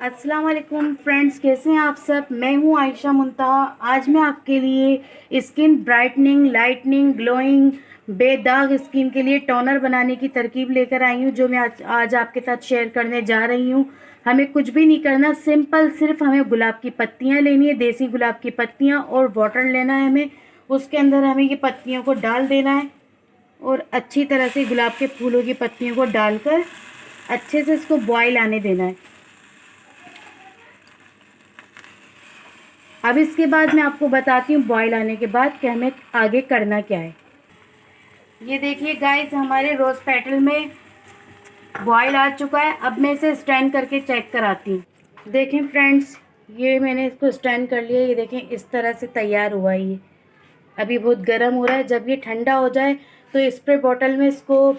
अस्सलाम वालेकुम फ्रेंड्स, कैसे हैं आप सब। मैं हूं आयशा मुंतहा। आज मैं आपके लिए स्किन ब्राइटनिंग, लाइटनिंग, ग्लोइंग, बेदाग स्किन के लिए टोनर बनाने की तरकीब लेकर आई हूं, जो मैं आज आपके साथ शेयर करने जा रही हूं। हमें कुछ भी नहीं करना, सिंपल सिर्फ हमें गुलाब की पत्तियां लेनी है, देसी गुलाब की पत्तियां, और वाटर लेना है हमें। उसके अंदर हमें ये पत्तियों को डाल देना है और अच्छी तरह से गुलाब के फूलों की पत्तियों को डालकर अच्छे से इसको बॉयल आने देना है। अब इसके बाद मैं आपको बताती हूँ बॉयल आने के बाद कि हमें आगे करना क्या है। ये देखिए गाइस, हमारे रोज़ पेटल में बॉयल आ चुका है। अब मैं इसे स्टैंड करके चेक कराती हूँ। देखें फ्रेंड्स, ये मैंने इसको स्टैंड कर लिया। ये देखें इस तरह से तैयार हुआ है। ये अभी बहुत गर्म हो रहा है। जब ये ठंडा हो जाए तो स्प्रे बॉटल में इसको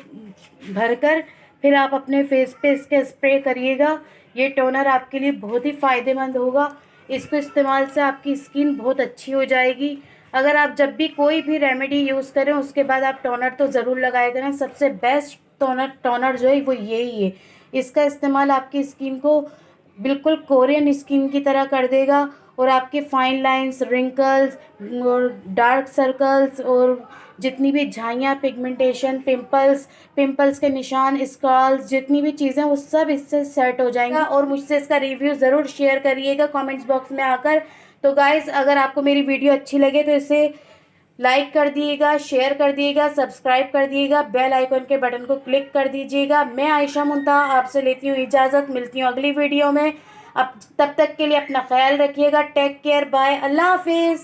भरकर फिर आप अपने फेस पे इसके स्प्रे करिएगा। ये टोनर आपके लिए बहुत ही फ़ायदेमंद होगा। इसको इस्तेमाल से आपकी स्किन बहुत अच्छी हो जाएगी। अगर आप जब भी कोई भी रेमेडी यूज़ करें उसके बाद आप टोनर तो ज़रूर लगाया करें। सबसे बेस्ट टोनर जो है वो यही है। इसका इस्तेमाल आपकी स्किन को बिल्कुल कोरियन स्किन की तरह कर देगा और आपके फाइन लाइंस, रिंकल्स और डार्क सर्कल्स और जितनी भी झाइयाँ, पिगमेंटेशन, पिंपल्स के निशान, स्क्रॉल्स, जितनी भी चीज़ें वो सब इससे सेट हो जाएंगी। और मुझसे इसका रिव्यू ज़रूर शेयर करिएगा कमेंट्स बॉक्स में आकर। तो गाइस, अगर आपको मेरी वीडियो अच्छी लगे तो इसे लाइक कर दिएगा, शेयर कर दिएगा, सब्सक्राइब कर दिएगा, बेल आइकन के बटन को क्लिक कर दीजिएगा। मैं आयशा मुंतहा आपसे लेती हूँ इजाज़त। मिलती हूँ अगली वीडियो में। अब तब तक के लिए अपना ख्याल रखिएगा। टेक केयर, बाय, अल्लाह हाफिज़।